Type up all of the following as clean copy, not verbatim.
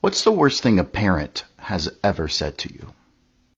What's the worst thing a parent has ever said to you?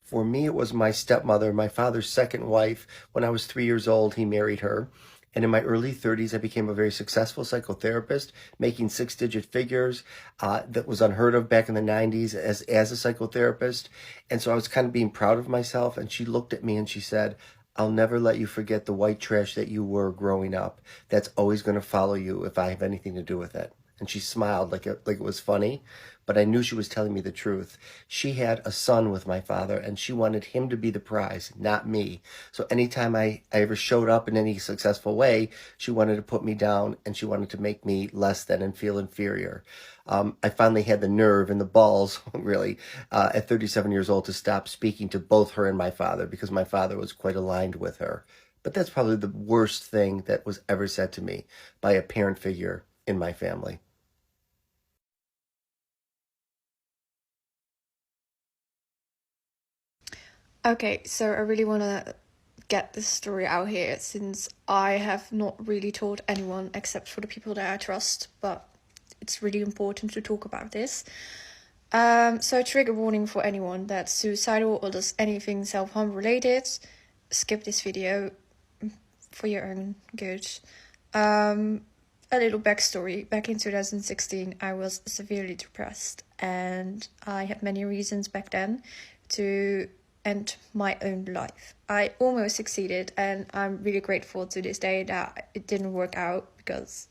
For me, it was my stepmother, my father's second wife. When I was 3 years old, he married her. And in my early 30s, I became a very successful psychotherapist, making six-digit figures. That was unheard of back in the 90s as a psychotherapist. And so I was kind of being proud of myself. And she looked at me and she said, I'll never let you forget the white trash that you were growing up. That's always going to follow you if I have anything to do with it. And she smiled like it was funny, but I knew she was telling me the truth. She had a son with my father, and she wanted him to be the prize, not me. So anytime I ever showed up in any successful way, she wanted to put me down, and she wanted to make me less than and feel inferior. I finally had the nerve and the balls, really, at 37 years old to stop speaking to both her and my father because my father was quite aligned with her. But that's probably the worst thing that was ever said to me by a parent figure in my family. Okay, so I really want to get this story out here since I have not really told anyone except for the people that I trust, but it's really important to talk about this. So trigger warning for anyone that's suicidal or does anything self-harm related, skip this video for your own good. A little backstory. Back in 2016, I was severely depressed, and I had many reasons back then to end my own life. I almost succeeded, and I'm really grateful to this day that it didn't work out because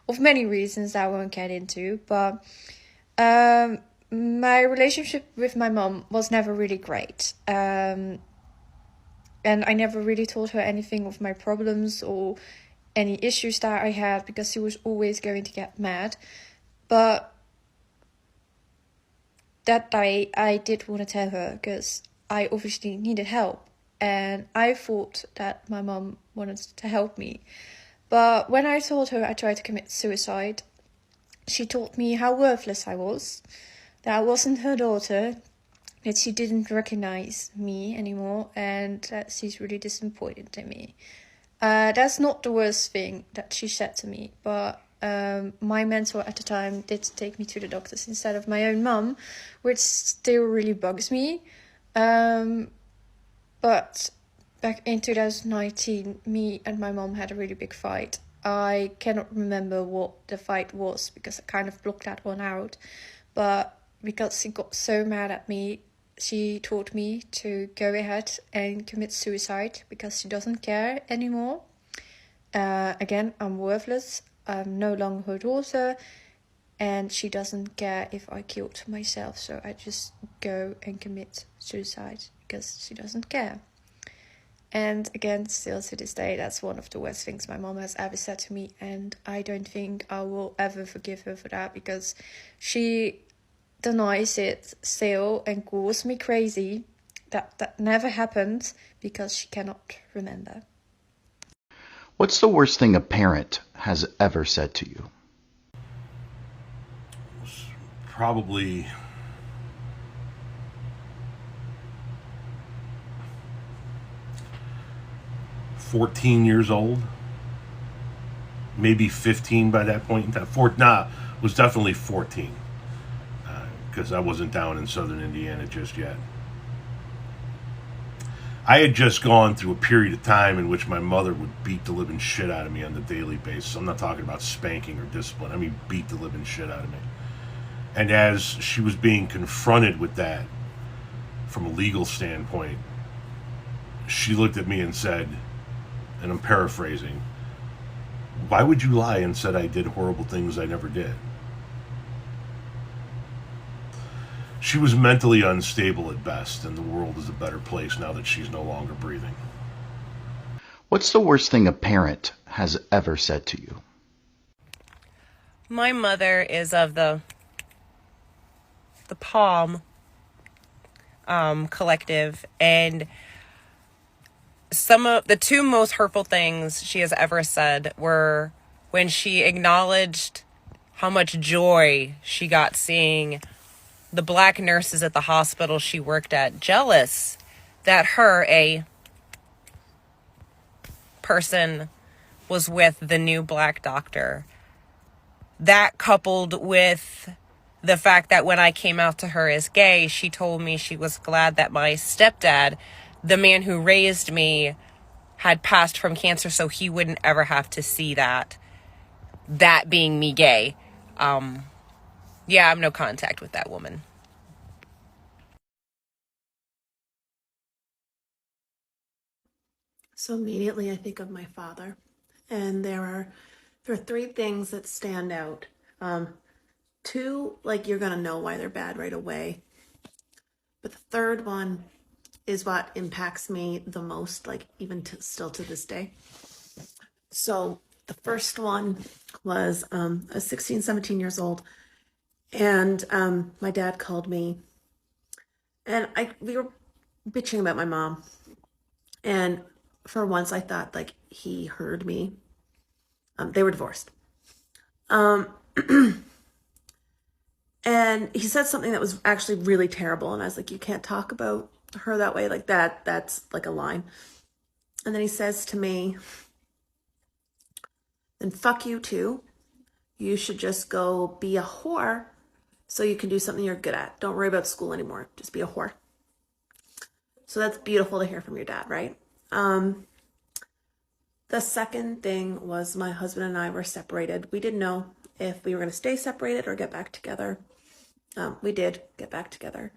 of many reasons that I won't get into. But my relationship with my mom was never really great. And I never really told her anything of my problems or any issues that I had because she was always going to get mad. But that day I did want to tell her because I obviously needed help, and I thought that my mom wanted to help me. But when I told her I tried to commit suicide, she told me how worthless I was, that I wasn't her daughter, that she didn't recognize me anymore, and that she's really disappointed in me. That's not the worst thing that she said to me, but my mentor at the time did take me to the doctors instead of my own mum, which still really bugs me. But back in 2019, me and my mom had a really big fight. I cannot remember what the fight was because I kind of blocked that one out. But because she got so mad at me, she told me to go ahead and commit suicide because she doesn't care anymore. Again, I'm worthless. I'm no longer her daughter. And she doesn't care if I killed myself. So I just go and commit suicide because she doesn't care. And again, still to this day, that's one of the worst things my mom has ever said to me. And I don't think I will ever forgive her for that because she denies it still and calls me crazy. That never happened because she cannot remember. What's the worst thing a parent has ever said to you? Probably 14 years old, maybe 15 by that point in time. Was definitely 14 because I wasn't down in southern Indiana just yet. I had just gone through a period of time in which my mother would beat the living shit out of me on a daily basis. I'm not talking about spanking or discipline. I mean beat the living shit out of me. And as she was being confronted with that from a legal standpoint, she looked at me and said, and I'm paraphrasing, "Why would you lie and said I did horrible things I never did?" She was mentally unstable at best, and the world is a better place now that she's no longer breathing. What's the worst thing a parent has ever said to you? My mother is of the Palm collective, and some of the two most hurtful things she has ever said were when she acknowledged how much joy she got seeing the black nurses at the hospital she worked at jealous that her, a person, was with the new black doctor. That coupled with the fact that when I came out to her as gay, she told me she was glad that my stepdad, the man who raised me, had passed from cancer so he wouldn't ever have to see that being me gay. Yeah, I'm no contact with that woman. So immediately I think of my father, and there are three things that stand out. Two, like, you're gonna know why they're bad right away, but the third one is what impacts me the most, like even still to this day. So the first one was I was 16, 17 years old, and my dad called me, and we were bitching about my mom, and for once I thought like he heard me. They were divorced. And he said something that was actually really terrible, and I was like, you can't talk about her that way, like that's like a line. And then he says to me, then fuck you too. You should just go be a whore so you can do something you're good at. Don't worry about school anymore. Just be a whore. So that's beautiful to hear from your dad, right? The second thing was my husband and I were separated. We didn't know if we were going to stay separated or get back together. We did get back together.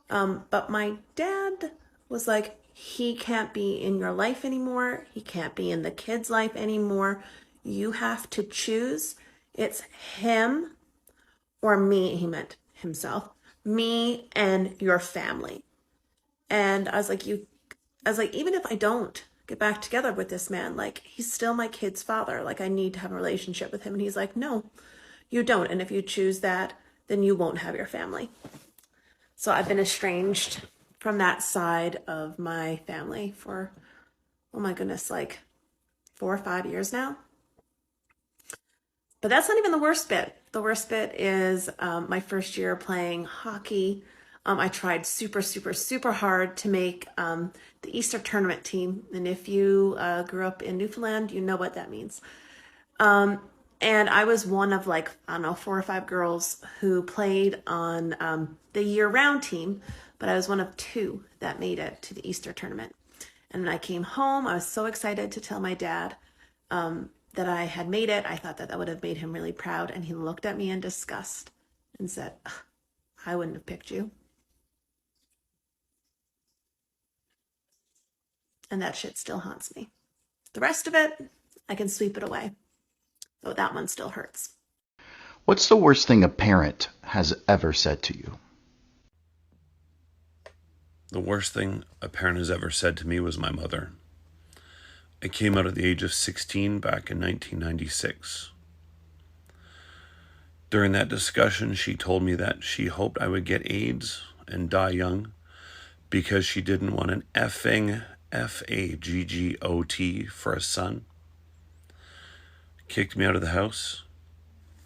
But my dad was like, he can't be in your life anymore. He can't be in the kid's life anymore. You have to choose. It's him or me. He meant himself, me and your family. And I was like, even if I don't get back together with this man, like, he's still my kid's father. Like, I need to have a relationship with him. And he's like, no, you don't. And if you choose that, then you won't have your family. So I've been estranged from that side of my family for, oh my goodness, like 4 or 5 years now. But that's not even the worst bit. The worst bit is my first year playing hockey. I tried super, super, super hard to make the Easter tournament team. And if you grew up in Newfoundland, you know what that means. And I was one of, like, I don't know, 4 or 5 girls who played on the year-round team, but I was one of 2 that made it to the Easter tournament. And when I came home, I was so excited to tell my dad that I had made it. I thought that would have made him really proud. And he looked at me in disgust and said, I wouldn't have picked you. And that shit still haunts me. The rest of it, I can sweep it away. But that one still hurts. What's the worst thing a parent has ever said to you? The worst thing a parent has ever said to me was my mother. I came out at the age of 16 back in 1996. During that discussion, she told me that she hoped I would get AIDS and die young because she didn't want an effing FAGGOT for a son. Kicked me out of the house.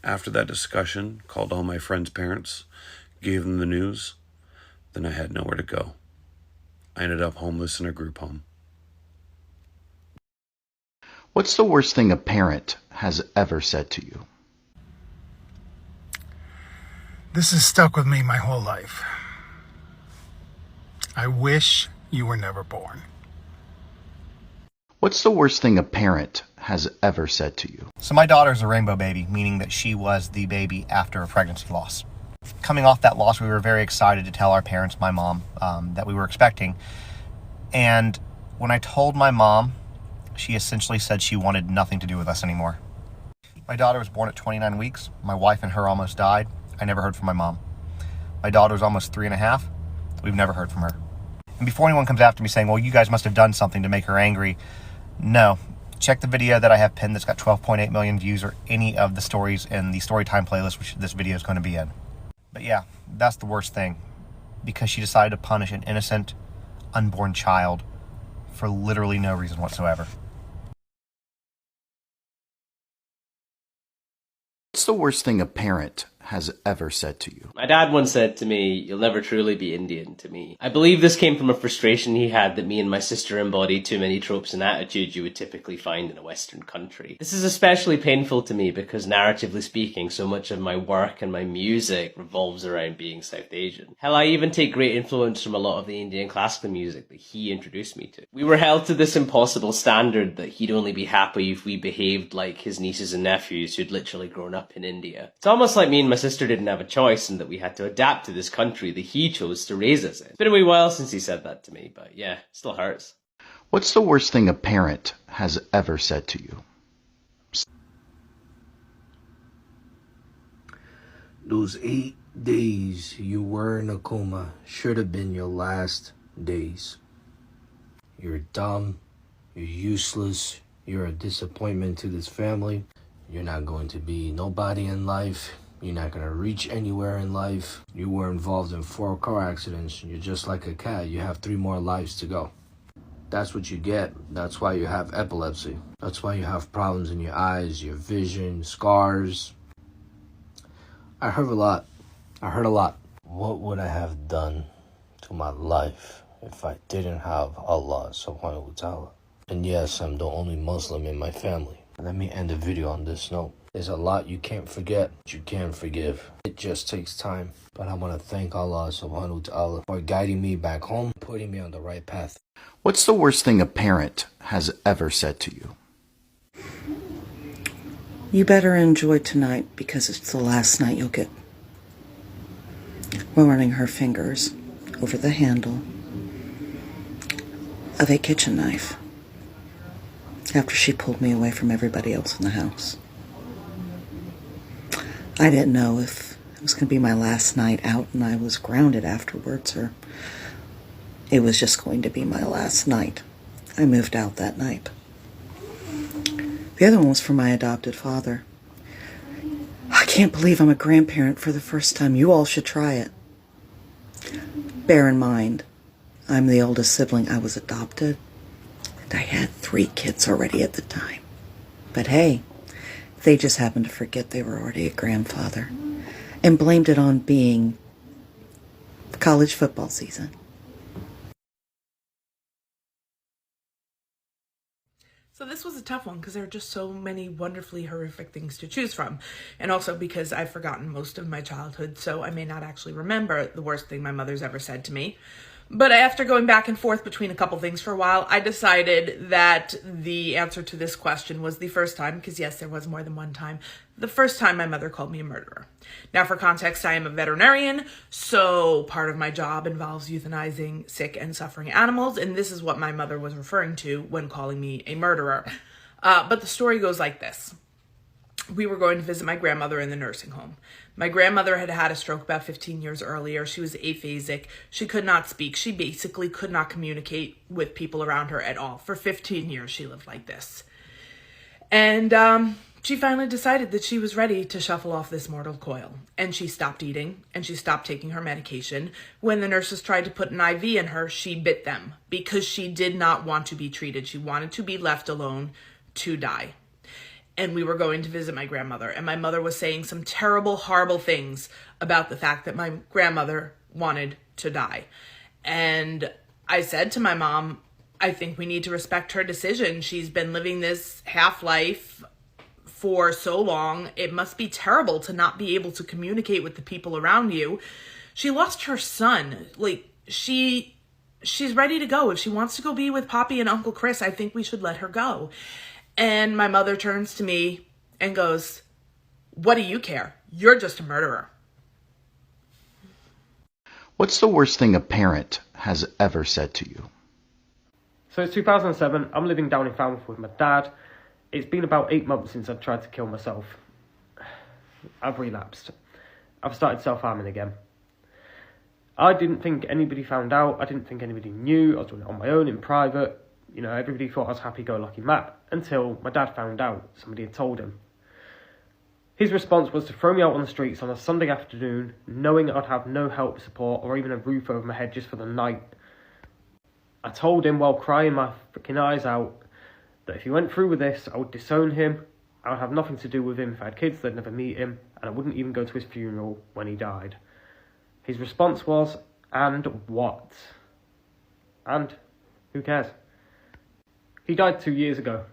After that discussion, called all my friends' parents, gave them the news. Then I had nowhere to go. I ended up homeless in a group home. What's the worst thing a parent has ever said to you? This has stuck with me my whole life. I wish you were never born. What's the worst thing a parent has ever said to you? So my daughter's a rainbow baby, meaning that she was the baby after a pregnancy loss. Coming off that loss, we were very excited to tell our parents, my mom, that we were expecting. And when I told my mom, she essentially said she wanted nothing to do with us anymore. My daughter was born at 29 weeks. My wife and her almost died. I never heard from my mom. My daughter was almost 3.5. We've never heard from her. And before anyone comes after me saying, well, you guys must have done something to make her angry, no. Check the video that I have pinned that's got 12.8 million views, or any of the stories in the Storytime playlist, which this video is going to be in. But yeah, that's the worst thing, because she decided to punish an innocent, unborn child for literally no reason whatsoever. What's the worst thing a parent has ever said to you. My dad once said to me, "You'll never truly be Indian to me." I believe this came from a frustration he had that me and my sister embodied too many tropes and attitudes you would typically find in a Western country. This is especially painful to me because, narratively speaking, so much of my work and my music revolves around being South Asian. Hell, I even take great influence from a lot of the Indian classical music that he introduced me to. We were held to this impossible standard that he'd only be happy if we behaved like his nieces and nephews who'd literally grown up in India. It's almost like me and my sister didn't have a choice and that we had to adapt to this country that he chose to raise us in. It's been a wee while since he said that to me, but yeah, it still hurts. What's the worst thing a parent has ever said to you? Those 8 days you were in a coma should have been your last days. You're dumb, you're useless, you're a disappointment to this family. You're not going to be nobody in life. You're not going to reach anywhere in life. You were involved in 4 car accidents. You're just like a cat. You have 3 more lives to go. That's what you get. That's why you have epilepsy. That's why you have problems in your eyes, your vision, scars. I heard a lot. What would I have done to my life if I didn't have Allah subhanahu wa ta'ala? And yes, I'm the only Muslim in my family. Let me end the video on this note. There's a lot you can't forget, you can forgive. It just takes time. But I want to thank Allah subhanahu wa ta'ala for guiding me back home, putting me on the right path. What's the worst thing a parent has ever said to you? You better enjoy tonight because it's the last night you'll get. While running her fingers over the handle of a kitchen knife after she pulled me away from everybody else in the house. I didn't know if it was going to be my last night out and I was grounded afterwards or it was just going to be my last night. I moved out that night. The other one was for my adopted father. I can't believe I'm a grandparent for the first time. You all should try it. Bear in mind, I'm the oldest sibling. I was adopted, and I had 3 kids already at the time. But hey, they just happened to forget they were already a grandfather and blamed it on being college football season. So this was a tough one because there are just so many wonderfully horrific things to choose from. And also because I've forgotten most of my childhood, so I may not actually remember the worst thing my mother's ever said to me. But after going back and forth between a couple things for a while, I decided that the answer to this question was the first time, because yes, there was more than one time, the first time my mother called me a murderer. Now, for context, I am a veterinarian, so part of my job involves euthanizing sick and suffering animals, and this is what my mother was referring to when calling me a murderer. But the story goes like this. We were going to visit my grandmother in the nursing home. My grandmother had had a stroke about 15 years earlier. She was aphasic. She could not speak. She basically could not communicate with people around her at all. For 15 years, she lived like this. And she finally decided that she was ready to shuffle off this mortal coil. And she stopped eating, and she stopped taking her medication. When the nurses tried to put an IV in her, she bit them because she did not want to be treated. She wanted to be left alone to die. And we were going to visit my grandmother, and my mother was saying some terrible, horrible things about the fact that my grandmother wanted to die. And I said to my mom, I think we need to respect her decision. She's been living this half-life for so long. It must be terrible to not be able to communicate with the people around you. She lost her son. She's ready to go. If she wants to go be with Poppy and Uncle Chris, I think we should let her go. And my mother turns to me and goes, "What do you care? You're just a murderer." What's the worst thing a parent has ever said to you? So it's 2007. I'm living down in Falmouth with my dad. It's been about 8 months since I've tried to kill myself. I've relapsed. I've started self-harming again. I didn't think anybody found out. I didn't think anybody knew. I was doing it on my own in private. You know, everybody thought I was happy-go-lucky Matt, until my dad found out somebody had told him. His response was to throw me out on the streets on a Sunday afternoon, knowing I'd have no help, support, or even a roof over my head just for the night. I told him while crying my freaking eyes out that if he went through with this, I would disown him, I would have nothing to do with him. If I had kids, they'd never meet him, and I wouldn't even go to his funeral when he died. His response was, "And what?" And who cares? He died 2 years ago.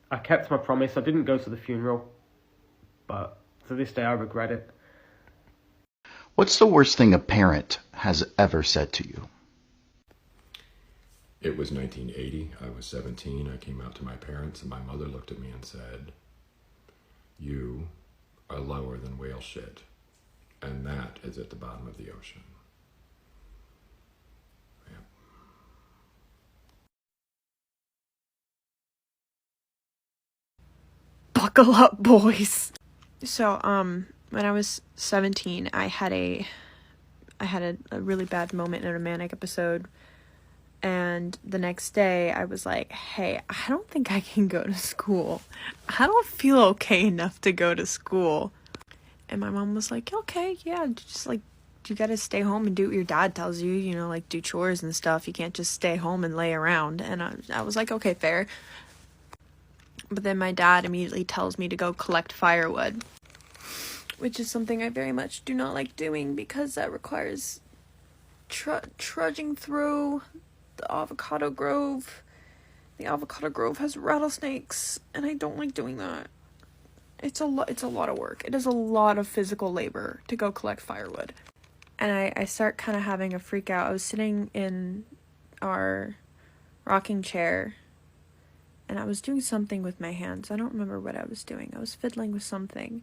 I kept my promise. I didn't go to the funeral, but to this day I regret it. What's the worst thing a parent has ever said to you? It was 1980. I was 17. I came out to my parents, and my mother looked at me and said, "You are lower than whale shit, and that is at the bottom of the ocean." Yeah. Buckle up, boys. So, when I was 17, I had a really bad moment in a manic episode. And the next day, I was like, hey, I don't think I can go to school. I don't feel okay enough to go to school. And my mom was like, okay, yeah, just like, you gotta stay home and do what your dad tells you, you know, like do chores and stuff. You can't just stay home and lay around. And I was like, okay, fair. But then my dad immediately tells me to go collect firewood, which is something I very much do not like doing because that requires trudging through the avocado grove. The avocado grove has rattlesnakes, and I don't like doing that. It's a lot of work. It is a lot of physical labor to go collect firewood. And I start kind of having a freak out. I was sitting in our rocking chair, and I was doing something with my hands. I don't remember what I was doing. I was fiddling with something.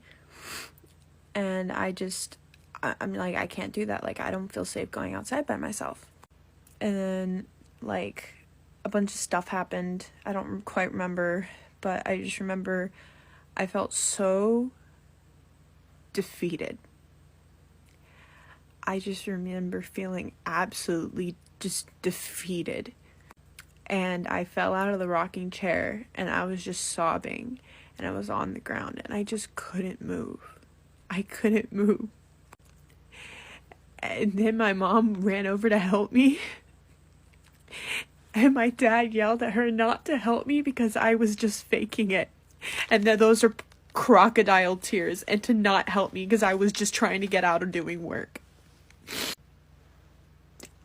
And I'm like, I can't do that. Like, I don't feel safe going outside by myself. And then, like, a bunch of stuff happened. I don't quite remember, but I just remember I felt so defeated. I just remember feeling absolutely just defeated. And I fell out of the rocking chair, and I was just sobbing, and I was on the ground, and I just couldn't move. I couldn't move. And then my mom ran over to help me. And my dad yelled at her not to help me because I was just faking it. And that those are crocodile tears, and to not help me because I was just trying to get out of doing work.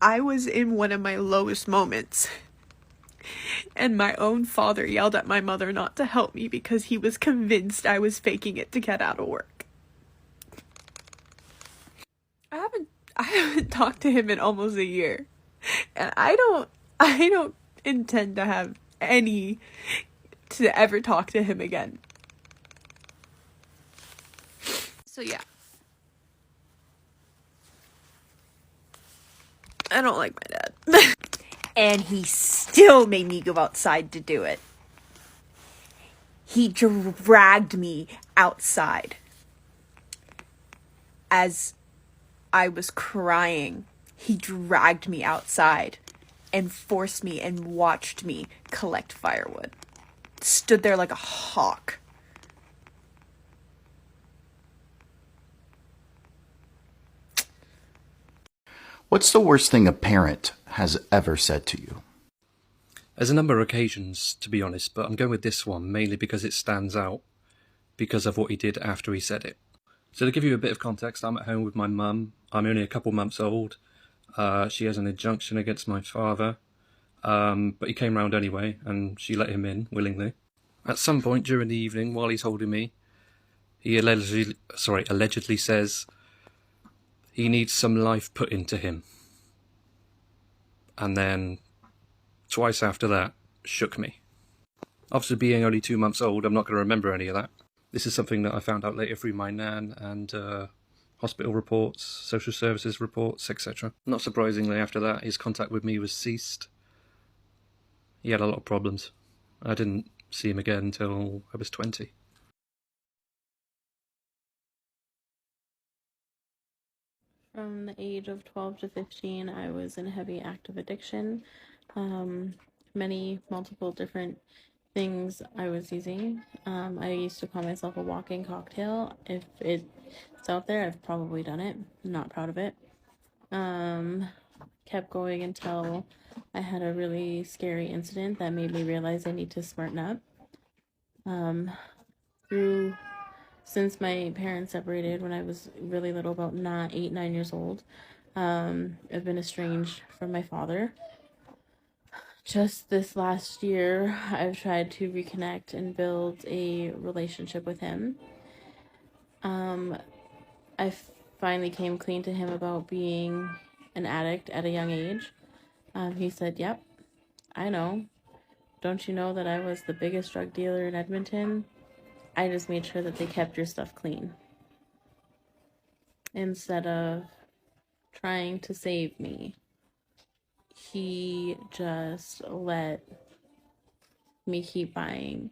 I was in one of my lowest moments. And my own father yelled at my mother not to help me because he was convinced I was faking it to get out of work. I haven't talked to him in almost a year. And I don't intend to have to ever talk to him again. So yeah. I don't like my dad. And he still made me go outside to do it. He dragged me outside as I was crying. He dragged me outside and forced me and watched me collect firewood. Stood there like a hawk. What's the worst thing a parent has ever said to you? There's a number of occasions, to be honest, but I'm going with this one mainly because it stands out because of what he did after he said it. So to give you a bit of context, I'm at home with my mum. I'm only a couple months old. She has an injunction against my father, but he came round anyway, and she let him in willingly. At some point during the evening, while he's holding me, he allegedly says he needs some life put into him. And then twice after that, shook me. Obviously, being only 2 months old, I'm not going to remember any of that. This is something that I found out later through my nan and hospital reports, social services reports, etc. Not surprisingly, after that, his contact with me was ceased. He had a lot of problems. I didn't see him again until I was 20. From the age of 12 to 15, I was in heavy active addiction. Multiple different things I was using. I used to call myself a walking cocktail. If it's out there, I've probably done it. I'm not proud of it. Kept going until I had a really scary incident that made me realize I need to smarten up. Through since my parents separated when I was really little, about 9 years old, I've been estranged from my father. Just this last year, I've tried to reconnect and build a relationship with him. I finally came clean to him about being an addict at a young age. He said, "Yep, I know. Don't you know that I was the biggest drug dealer in Edmonton? I just made sure that they kept your stuff clean instead of trying to save me. He just let me keep buying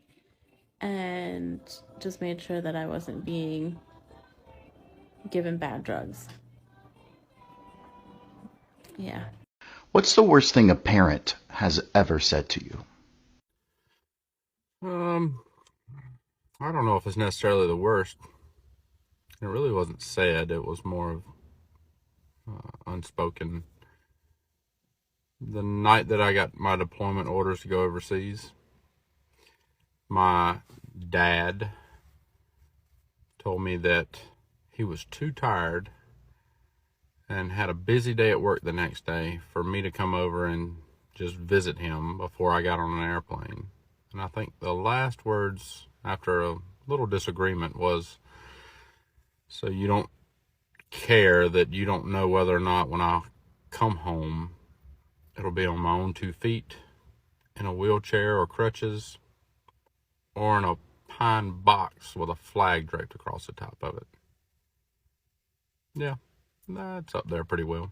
and just made sure that I wasn't being given bad drugs." Yeah. What's the worst thing a parent has ever said to you? I don't know if it's necessarily the worst. It really wasn't said. It was more of unspoken. The night that I got my deployment orders to go overseas, my dad told me that he was too tired and had a busy day at work the next day for me to come over and just visit him before I got on an airplane. And I think the last words after a little disagreement was, "So you don't care that you don't know whether or not when I come home it'll be on my own 2 feet, in a wheelchair or crutches, or in a pine box with a flag draped across the top of it." Yeah, that's up there pretty well.